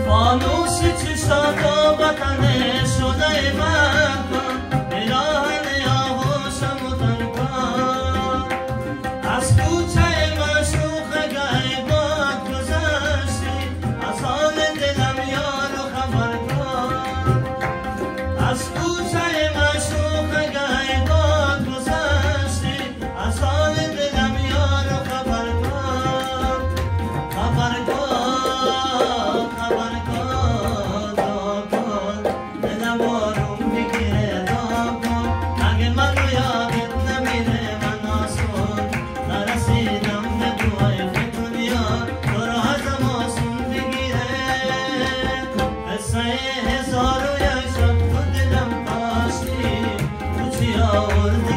فانوس چشات و وطن شده من کن برهن آغوشم و تنکن از کوچه مشروق گه باد گذشتی از حال دلم یارو خبر کن از کوچه مشروق گه باد گذشتی از حال دلم یارو خبر کن خبر کن هزار و یک شب تو دلم کاشتی تو چی آوردی